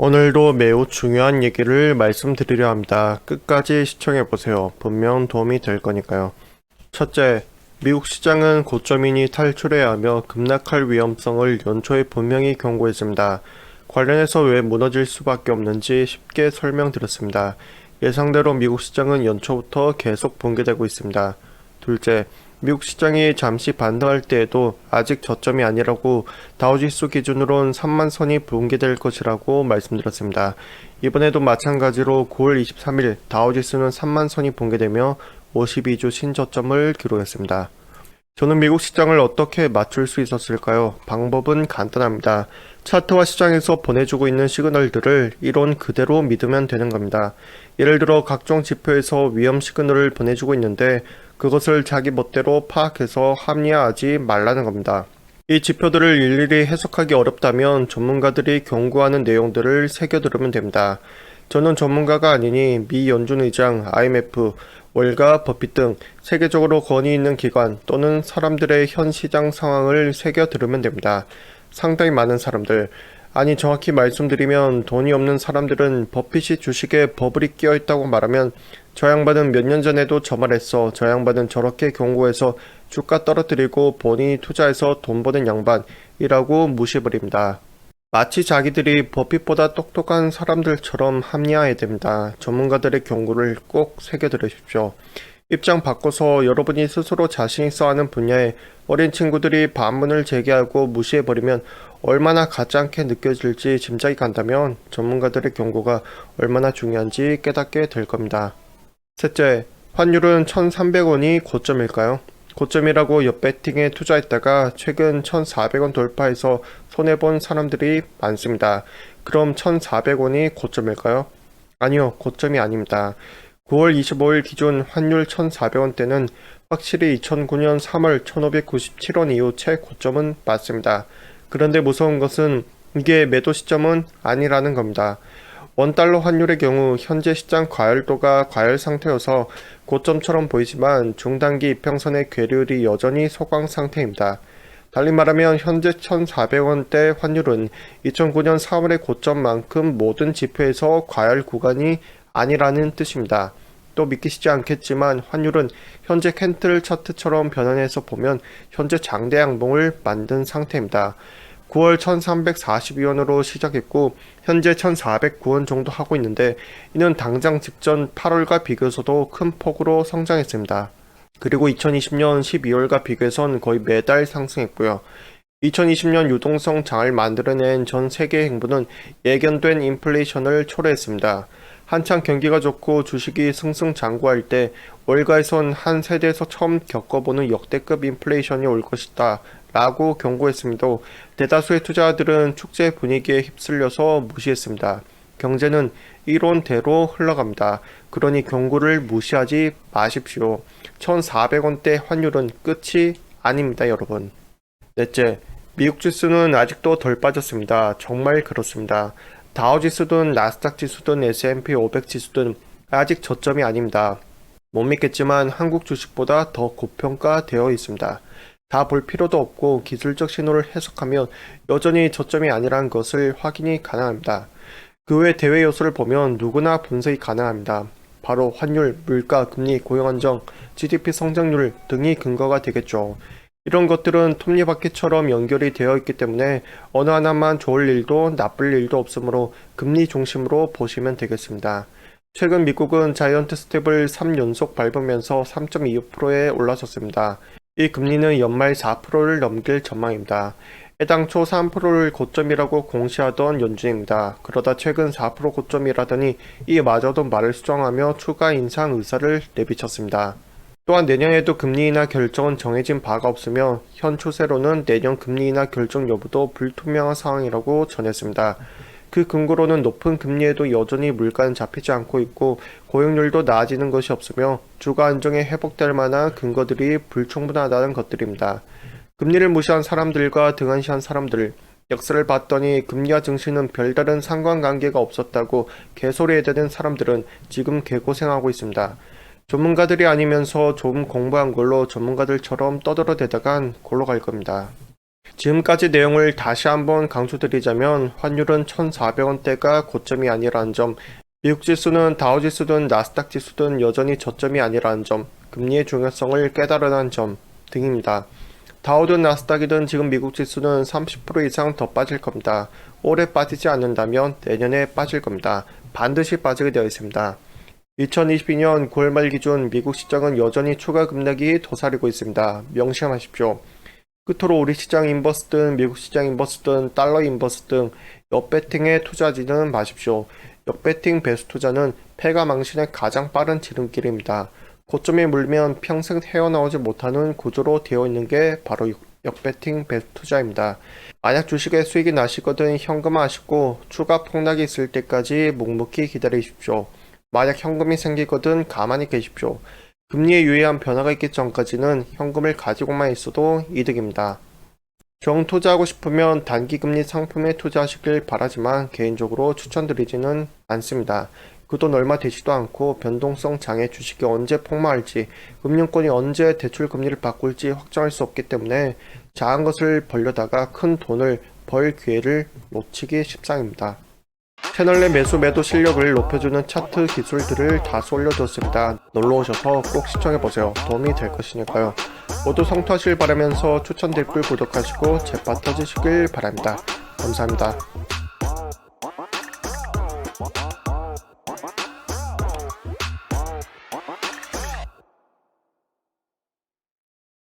오늘도 매우 중요한 얘기를 말씀드리려 합니다. 끝까지 시청해보세요. 분명 도움이 될 거니까요. 첫째, 미국 시장은 고점이니 탈출해야 하며 급락할 위험성을 연초에 분명히 경고했습니다. 관련해서 왜 무너질 수밖에 없는지 쉽게 설명드렸습니다. 예상대로 미국 시장은 연초부터 계속 붕괴되고 있습니다. 둘째, 미국 시장이 잠시 반등할 때에도 아직 저점이 아니라고 다우지수 기준으론 3만 선이 붕괴될 것이라고 말씀드렸습니다. 이번에도 마찬가지로 9월 23일 다우지수는 3만 선이 붕괴되며 52주 신저점을 기록했습니다. 저는 미국 시장을 어떻게 맞출 수 있었을까요? 방법은 간단합니다. 차트와 시장에서 보내주고 있는 시그널들을 이론 그대로 믿으면 되는 겁니다. 예를 들어 각종 지표에서 위험 시그널을 보내주고 있는데 그것을 자기 멋대로 파악해서 합리화하지 말라는 겁니다. 이 지표들을 일일이 해석하기 어렵다면 전문가들이 경고하는 내용들을 새겨 들으면 됩니다. 저는 전문가가 아니니 미 연준 의장, IMF, 월가, 버핏 등 세계적으로 권위 있는 기관 또는 사람들의 현 시장 상황을 새겨 들으면 됩니다. 상당히 많은 사람들, 아니 정확히 말씀드리면 돈이 없는 사람들은 버핏이 주식에 버블이 끼어 있다고 말하면 저 양반은 몇 년 전에도 저 말했어, 저 양반은 저렇게 경고해서 주가 떨어뜨리고 본인이 투자해서 돈 버는 양반이라고 무시해버립니다. 마치 자기들이 버핏보다 똑똑한 사람들처럼 합리화해야 됩니다. 전문가들의 경고를 꼭 새겨 들으십시오. 입장 바꿔서 여러분이 스스로 자신 있어 하는 분야에 어린 친구들이 반문을 제기하고 무시해버리면 얼마나 가짜않게 느껴질지 짐작이 간다면 전문가들의 경고가 얼마나 중요한지 깨닫게 될 겁니다. 셋째, 환율은 1,300원이 고점일까요? 고점이라고 엿배팅에 투자했다가 최근 1,400원 돌파해서 손해본 사람들이 많습니다. 그럼 1,400원이 고점일까요? 아니요, 고점이 아닙니다. 9월 25일 기준 환율 1,400원대는 확실히 2009년 3월 1,597원 이후 최고점은 맞습니다. 그런데 무서운 것은 이게 매도 시점은 아니라는 겁니다. 원달러 환율의 경우 현재 시장 과열도가 과열 상태여서 고점처럼 보이지만 중단기 이평선의 괴율이 여전히 소강 상태입니다. 달리 말하면 현재 1,400원대 환율은 2009년 4월의 고점만큼 모든 지표에서 과열 구간이 아니라는 뜻입니다. 또 믿기시지 않겠지만 환율은 현재 캔틀 차트처럼 변환해서 보면 현재 장대 양봉을 만든 상태입니다. 9월 1342원으로 시작했고 현재 1409원 정도 하고 있는데 이는 당장 직전 8월과 비교해서도 큰 폭으로 성장했습니다. 그리고 2020년 12월과 비교해선 거의 매달 상승했고요. 2020년 유동성 장을 만들어낸 전 세계 행보는 예견된 인플레이션을 초래했습니다. 한창 경기가 좋고 주식이 승승장구할 때 월가에선 한 세대에서 처음 겪어보는 역대급 인플레이션이 올 것이다 라고 경고했음에도 대다수의 투자자들은 축제 분위기에 휩쓸려서 무시했습니다. 경제는 이론대로 흘러갑니다. 그러니 경고를 무시하지 마십시오. 1,400원대 환율은 끝이 아닙니다, 여러분. 넷째, 미국 지수는 아직도 덜 빠졌습니다. 정말 그렇습니다. 다우지수든 나스닥 지수든 S&P 500 지수든 아직 저점이 아닙니다. 못 믿겠지만 한국 주식보다 더 고평가되어 있습니다. 다 볼 필요도 없고 기술적 신호를 해석하면 여전히 저점이 아니라는 것을 확인이 가능합니다. 그 외 대외 요소를 보면 누구나 분석이 가능합니다. 바로 환율, 물가, 금리, 고용 안정, GDP 성장률 등이 근거가 되겠죠. 이런 것들은 톱니바퀴처럼 연결이 되어 있기 때문에 어느 하나만 좋을 일도 나쁠 일도 없으므로 금리 중심으로 보시면 되겠습니다. 최근 미국은 자이언트 스텝을 3연속 밟으면서 3.25%에 올라섰습니다. 이 금리는 연말 4%를 넘길 전망입니다. 애당초 3%를 고점이라고 공시하던 연준입니다. 그러다 최근 4% 고점이라더니 이마저도 말을 수정하며 추가 인상 의사를 내비쳤습니다. 또한 내년에도 금리 인하 결정은 정해진 바가 없으며 현 추세로는 내년 금리 인하 결정 여부도 불투명한 상황이라고 전했습니다. 그 근거로는 높은 금리에도 여전히 물가는 잡히지 않고 있고 고용률도 나아지는 것이 없으며 주가 안정에 회복될 만한 근거들이 불충분하다는 것들입니다. 금리를 무시한 사람들과 등한시한 사람들, 역사를 봤더니 금리와 증시는 별다른 상관관계가 없었다고 개소리해대는 사람들은 지금 개고생하고 있습니다. 전문가들이 아니면서 좀 공부한 걸로 전문가들처럼 떠들어대다간 골로 갈 겁니다. 지금까지 내용을 다시 한번 강조드리자면 환율은 1,400원대가 고점이 아니라는 점, 미국 지수는 다우지수든 나스닥 지수든 여전히 저점이 아니라는 점, 금리의 중요성을 깨달으라는 점 등입니다. 다우든 나스닥이든 지금 미국 지수는 30% 이상 더 빠질 겁니다. 올해 빠지지 않는다면 내년에 빠질 겁니다. 반드시 빠지게 되어 있습니다. 2022년 9월 말 기준 미국 시장은 여전히 추가 급락이 도사리고 있습니다. 명심하십시오. 끝으로 우리 시장 인버스든 미국 시장 인버스든 달러 인버스 등 역배팅에 투자하지는 마십시오. 역배팅 배수 투자는 패가 망신의 가장 빠른 지름길입니다. 고점에 물면 평생 헤어나오지 못하는 구조로 되어 있는 게 바로 역배팅 배수 투자입니다. 만약 주식에 수익이 나시거든 현금화하시고 추가 폭락이 있을 때까지 묵묵히 기다리십시오. 만약 현금이 생기거든 가만히 계십시오. 금리에 유의한 변화가 있기 전까지는 현금을 가지고만 있어도 이득입니다. 정 투자하고 싶으면 단기금리 상품에 투자하시길 바라지만 개인적으로 추천드리지는 않습니다. 그 돈 얼마 되지도 않고 변동성 장애 주식이 언제 폭망할지, 금융권이 언제 대출 금리를 바꿀지 확정할 수 없기 때문에 작은 것을 벌려다가 큰 돈을 벌 기회를 놓치기 십상입니다. 채널 내 매수 매도 실력을 높여주는 차트 기술들을 다수 올려뒀습니다. 놀러오셔서 꼭 시청해보세요. 도움이 될 것이니까요. 모두 성투하실 바라면서 추천 댓글 구독하시고 재파 터지시길 바랍니다. 감사합니다.